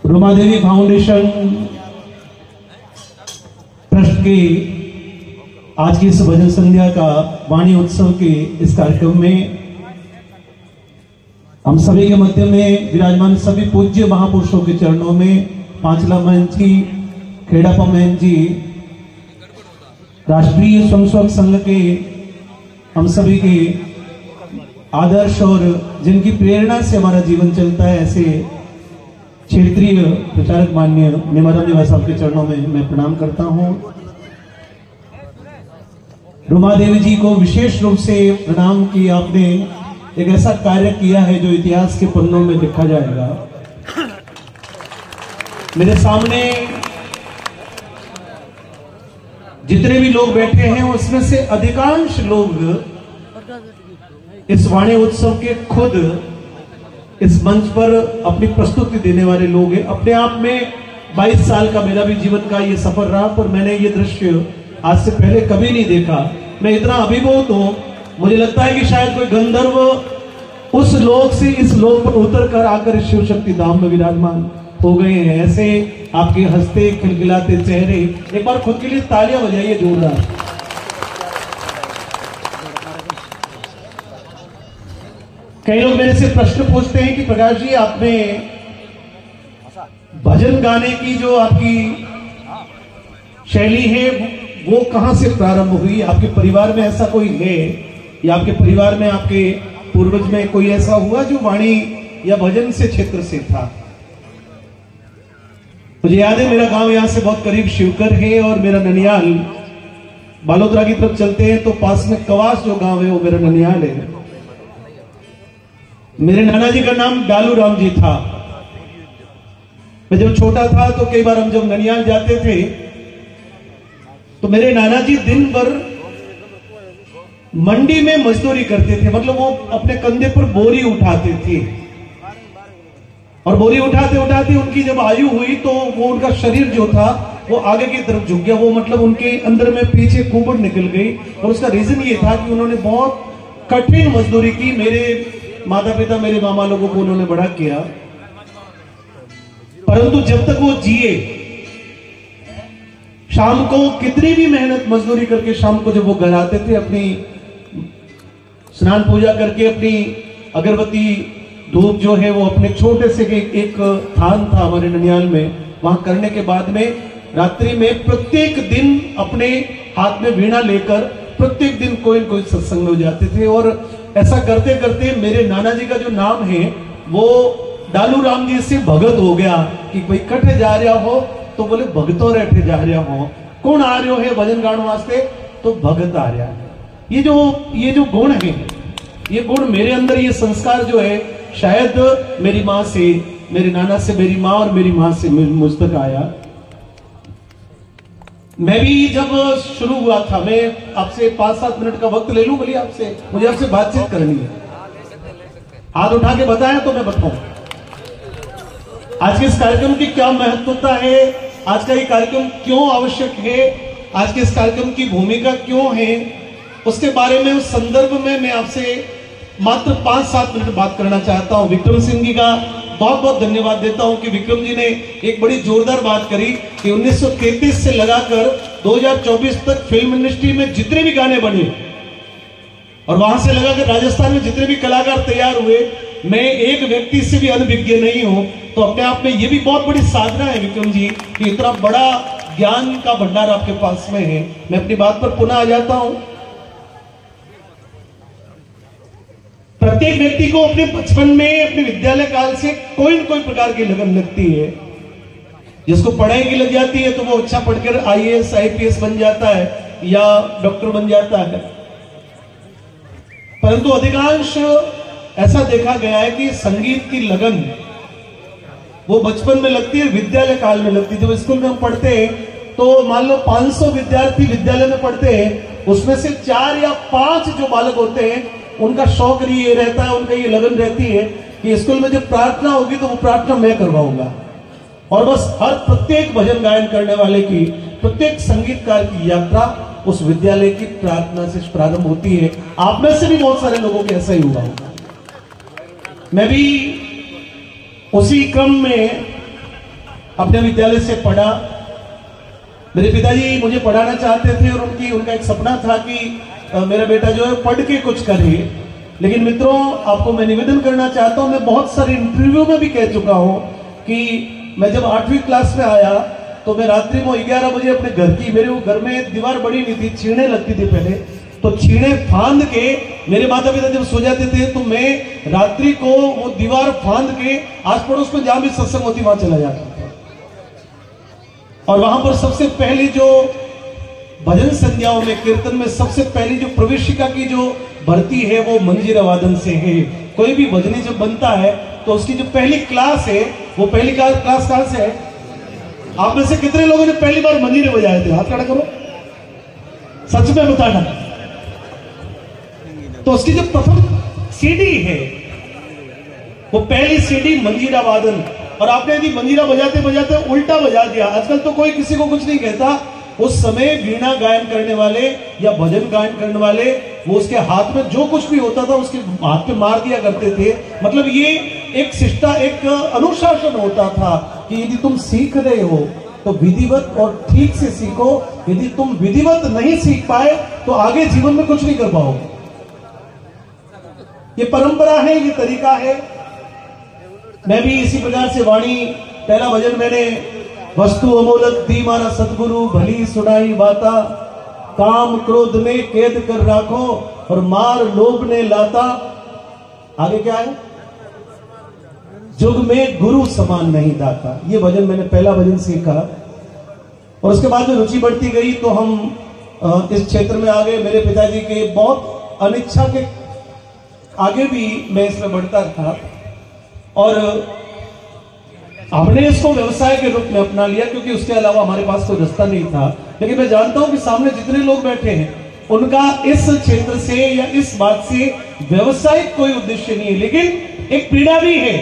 रुमा देवी foundation trust के आज की इस भजन संध्या का वाणी उत्सव के इस कार्यक्रम में हम सभी के मध्य में विराजमान सभी पूज्य महापुरुषों के चरणों में पांचला महंत जी, खेड़ापा महंत जी, राष्ट्रीय स्वयंसेवक संघ के हम सभी के आदर्श और जिनकी प्रेरणा से हमारा जीवन चलता है, ऐसे क्षेत्रीय प्रचारक माननीय निमाराम निवास साहब के चरणों में मैं प्रणाम करता हूं। रुमा देवी जी को विशेष रूप से प्रणाम कि आपने एक ऐसा कार्य किया है जो इतिहास के पन्नों में लिखा जाएगा। मेरे सामने जितने भी लोग बैठे हैं उसमें से अधिकांश लोग इस वाणी उत्सव के खुद इस मंच पर अपनी प्रस्तुति देने वाले लोग हैं। अपने आप में 22 साल का मेरा भी जीवन का ये सफर रहा, पर मैंने ये दृश्य आज से पहले कभी नहीं देखा। मैं इतना अभिभूत हूं, मुझे लगता है कि शायद कोई गंधर्व उस लोक से इस लोक पर उतर कर आकर शिव शक्ति धाम में विराजमान हो गए हैं। ऐसे आपके हंसते खिलखिलाते चेहरे, एक बार खुद के लिए तालियां बजाइए जोरदार। कई लोग मेरे से प्रश्न पूछते हैं कि प्रकाश जी, आपने भजन गाने की जो आपकी शैली है वो कहां से प्रारंभ हुई? आपके परिवार में ऐसा कोई है या आपके परिवार में आपके पूर्वज में कोई ऐसा हुआ जो वाणी या भजन से क्षेत्र से था? मुझे याद है मेरा गांव यहां से बहुत करीब शिवकर है और मेरा ननियाल बालोतरा की तरफ चलते हैं तो पास में कवास जो गांव है वो मेरा ननियाल है। मेरे नाना जी का नाम डालू राम जी था। मैं जब छोटा था तो कई बार हम जब ननियाल जाते थे तो मेरे नाना जी दिन भर मंडी में मजदूरी करते थे। मतलब वो अपने कंधे पर बोरी उठाते थे और बोरी उठाते उठाते उनकी जब आयु हुई तो वो उनका शरीर जो था वो आगे की तरफ झुक गया। वो मतलब उनके अंदर में पीछे कुबड़ निकल गई और उसका रीजन ये था कि उन्होंने बहुत कठिन मजदूरी की। मेरे माता पिता, मेरे मामा लोगों को उन्होंने बड़ा किया, परंतु जब तक वो जिए, शाम को कितनी भी मेहनत मजदूरी करके शाम को जब वो घर आते थे, अपनी स्नान पूजा करके अपनी अगरबत्ती धूप जो है वो अपने छोटे से एक थान था हमारे ननियाल में, वहां करने के बाद में रात्रि में प्रत्येक दिन अपने हाथ में वीणा लेकर प्रत्येक दिन कोई न कोई सत्संग में हो जाते थे। और ऐसा करते करते मेरे नाना जी का जो नाम है वो डालू राम जी से भगत हो गया कि कोई कटे जा रहा हो तो बोले भगतों रहते जा रहा हो, कौन आ रहे हो है भजन गाने वास्ते, तो भगत आ रहा है। ये जो गुण है, ये गुण मेरे अंदर, ये संस्कार जो है शायद मेरी माँ से, मेरे नाना से, मेरी माँ और मेरी माँ से मुझ तक आया। मैं भी जब शुरू हुआ था, मैं आपसे 5-7 मिनट का वक्त ले लूं बोलिए आपसे, मुझे आपसे बातचीत करनी है। हाथ उठा के बताया तो मैं बताऊं आज के इस कार्यक्रम की क्या महत्वता है, आज का ये कार्यक्रम क्यों आवश्यक है, आज के इस कार्यक्रम की भूमिका क्यों है, उसके बारे में, उस संदर्भ में मैं आपसे मात्र 5-7 मिनट बात करना चाहता हूं। विक्रम सिंह जी का बहुत बहुत धन्यवाद देता हूं कि विक्रम जी ने एक बड़ी जोरदार बात करी कि 1933 से लगाकर 2024 तक फिल्म इंडस्ट्री में जितने भी गाने बने और वहां से लगाकर राजस्थान में जितने भी कलाकार तैयार हुए, मैं एक व्यक्ति से भी अनभिज्ञ नहीं हूं। तो अपने आप में ये भी बहुत बड़ी साधना है विक्रम जी कि इतना बड़ा ज्ञान का भंडार आपके पास में है। मैं अपनी बात पर पुनः आ जाता हूं। प्रत्येक व्यक्ति को अपने बचपन में, अपने विद्यालय काल से कोई न कोई प्रकार की लगन लगती है। जिसको पढ़ाई की लग जाती है तो वो अच्छा पढ़कर IAS IPS बन जाता है या डॉक्टर बन जाता है, परंतु अधिकांश ऐसा देखा गया है कि संगीत की लगन वो बचपन में लगती है, विद्यालय काल में लगती है। जब स्कूल में हम पढ़ते हैं तो मान लो 500 विद्यार्थी विद्यालय में पढ़ते हैं, उसमें से 4 या 5 जो बालक होते हैं उनका शौक ये रहता है, उनका ये लगन रहती है कि स्कूल में जब प्रार्थना होगी तो वो प्रार्थना मैं करवाऊंगा। और बस हर प्रत्येक भजन गायन करने वाले की, प्रत्येक संगीतकार की यात्रा उस विद्यालय की प्रार्थना से प्रारंभ होती है। आप में से भी बहुत सारे लोगों के ऐसा ही हुआ होगा। मैं भी उसी क्रम में अपने विद्यालय से पढ़ा। मेरे पिताजी मुझे पढ़ाना चाहते थे और उनका एक सपना था कि मेरा बेटा जो है पढ़ के कुछ करे। लेकिन मित्रों, आपको मैं निवेदन करना चाहता हूं, मैं बहुत सारे इंटरव्यू में भी कह चुका हूं कि मैं जब 8वीं क्लास में आया तो मैं रात्रि में 11 बजे अपने घर की, मेरे वो घर में दीवार बड़ी नहीं थी, छीने लगती थी पहले, तो छीने फांद के मेरे माता पिता जब सो जाते थे तो मैं रात्रि को वो दीवार फांद के आस पड़ोस में जहां भी सत्संग होती वहां चला जाता था। और वहां पर सबसे पहली जो भजन संध्याओं में, कीर्तन में सबसे पहली जो प्रवेशिका की जो भर्ती है वो मंजीरा वादन से है। कोई भी भजनी जब बनता है तो उसकी जो पहली क्लास है, वो पहली क्लास कहां से है? आप में से कितने लोगों ने पहली बार मंजीरे बजाए थे? हाथ खड़ा करो, सच में बताना। तो उसकी जो प्रथम सीडी है वो पहली सीडी मंजीरा वादन। और आपने यदि मंजीरा बजाते बजाते उल्टा बजा दिया, आजकल तो कोई किसी को कुछ नहीं कहता, उस समय वीणा गायन करने वाले या भजन गायन करने वाले वो उसके हाथ में जो कुछ भी होता था उसके हाथ पे मार दिया करते थे। मतलब ये एक अनुशासन होता था कि यदि तुम सीख रहे हो तो विधिवत और ठीक से सीखो, यदि तुम विधिवत नहीं सीख पाए तो आगे जीवन में कुछ नहीं कर पाओगे। ये परंपरा है, ये तरीका है। मैं भी इसी प्रकार से वाणी, पहला भजन मैंने वस्तु अमोलक दी मारा सतगुरु, भली सुनाई बाता, काम क्रोध में कैद कर राखो और मार लोभ ने लाता। आगे क्या है? जुग में गुरु समान नहीं दाता। ये भजन मैंने पहला भजन सीखा और उसके बाद में रुचि बढ़ती गई तो हम इस क्षेत्र में आ गए। मेरे पिताजी के बहुत अनिच्छा के आगे भी मैं इसमें बढ़ता था और हमने इसको व्यवसाय के रूप में अपना लिया क्योंकि उसके अलावा हमारे पास कोई रास्ता नहीं था। लेकिन मैं जानता हूं कि सामने जितने लोग बैठे हैं उनका इस क्षेत्र से या इस बात से व्यवसायिक कोई उद्देश्य नहीं है, लेकिन एक पीड़ा भी है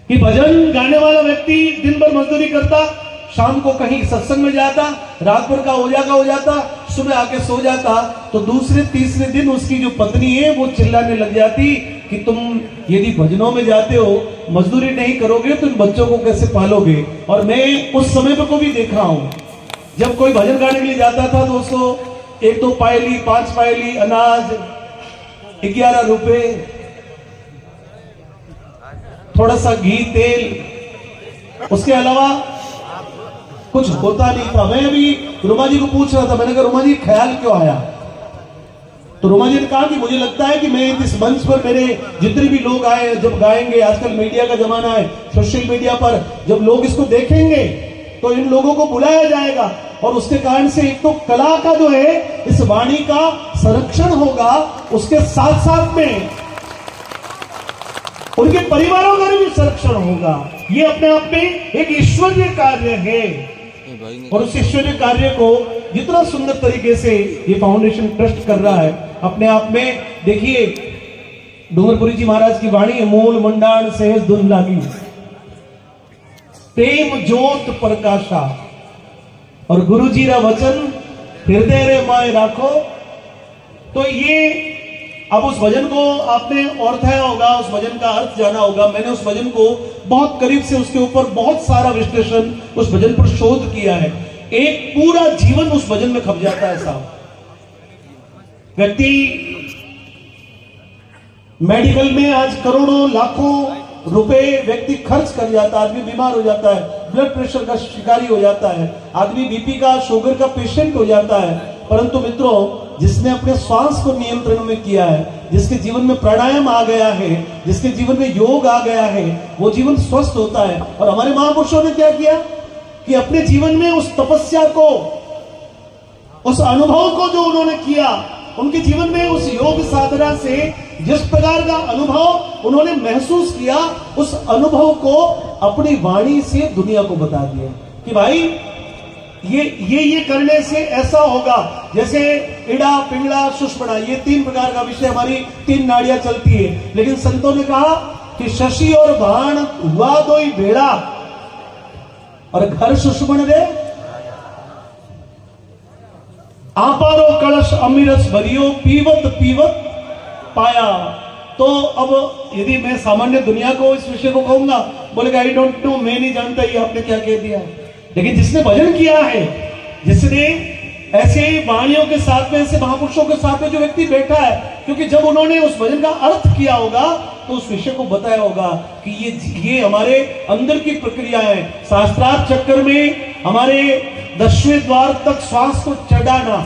कि भजन गाने वाला व्यक्ति दिन भर मजदूरी करता, शाम को कहीं सत्संग में जाता, रात भर का उजागा हो जाता, सुबह आके सो जाता, तो दूसरे तीसरे दिन उसकी जो पत्नी है वो चिल्लाने लग जाती कि तुम यदि भजनों में जाते हो, मजदूरी नहीं करोगे तो इन बच्चों को कैसे पालोगे। और मैं उस समय को भी देखा हूं, जब कोई भजन गाने के लिए जाता था तो उसको 1-2 पायली 5 पायली अनाज, 11 रुपए, थोड़ा सा घी तेल, उसके अलावा कुछ होता नहीं था। मैं अभी रुमा जी को पूछ रहा था, मैंने कहा रुमा जी ख्याल क्यों आया? तो रुमा जी ने कहा कि मुझे लगता है कि मैं इस मंच पर मेरे जितने भी लोग आए, जब गाएंगे, आजकल मीडिया का जमाना है, सोशल मीडिया पर जब लोग इसको देखेंगे तो इन लोगों को बुलाया जाएगा और उसके कारण से एक तो कला का जो है, इस वाणी का संरक्षण होगा, उसके साथ साथ में उनके परिवारों का भी संरक्षण होगा। ये अपने आप में एक ईश्वरीय कार्य है और उस ईश्वरीय कार्य को जितना सुंदर तरीके से ये फाउंडेशन ट्रस्ट कर रहा है, अपने आप में देखिए डूंगरपुरी जी महाराज की वाणी है, मूल मंडाण सहज धुन लागी, प्रेम ज्योत प्रकाशा, और गुरु जी रा वचन हृदय रे माय राखो। तो ये अब उस भजन को आपने अर्थाया होगा, उस भजन का अर्थ जाना होगा। मैंने उस भजन को बहुत करीब से, उसके ऊपर बहुत सारा विश्लेषण उस भजन पर शोध किया है। एक पूरा जीवन उस भजन में खप जाता है साहब। व्यक्ति मेडिकल में आज करोड़ों लाखों रुपए व्यक्ति खर्च कर जाता है, आदमी बीमार हो जाता है, ब्लड प्रेशर का शिकारी हो जाता है, आदमी बीपी का, शुगर का पेशेंट हो जाता है। परंतु मित्रों, जिसने अपने श्वास को नियंत्रण में किया है, जिसके जीवन में प्राणायाम आ गया है, जिसके जीवन में योग आ गया है, वो जीवन स्वस्थ होता है। और हमारे महापुरुषों ने क्या किया कि अपने जीवन में उस तपस्या को, उस अनुभव को जो उन्होंने किया, उनके जीवन में उस योग साधना से जिस प्रकार का अनुभव उन्होंने महसूस किया, उस अनुभव को अपनी वाणी से दुनिया को बता दिया कि भाई ये करने से ऐसा होगा। जैसे इड़ा, पिंगला, सुषुम्ना, ये 3 प्रकार का विषय, हमारी 3 नाड़ियां चलती है। लेकिन संतों ने कहा कि शशि और बाण हुआ दो ही भेड़ा और घर सुषुम्न रे, आपारो कलश अमीरस भरियो, पीवत पीवत पाया। तो अब यदि मैं सामान्य दुनिया को इस विषय को कहूंगा, बोलेगा आई डोंट नो, मैं नहीं जानता ये आपने क्या कह दिया। लेकिन जिसने भजन किया है, जिसने ऐसे वाणियों के साथ में, ऐसे महापुरुषों के साथ में जो व्यक्ति बैठा है, क्योंकि जब उन्होंने उस भजन का अर्थ किया होगा तो उस विषय को बताया होगा कि ये हमारे अंदर की प्रक्रिया है। शास्त्रार्थ चक्कर में हमारे 10वें द्वार तक श्वास को चढ़ाना,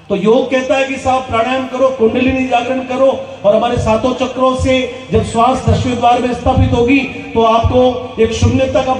तो योग कहता है कि साहब प्राणायाम करो, कुंडलिनी जागरण करो, और हमारे 7 चक्रों से जब श्वास 10वें द्वार में स्थापित होगी तो आपको एक शून्यता का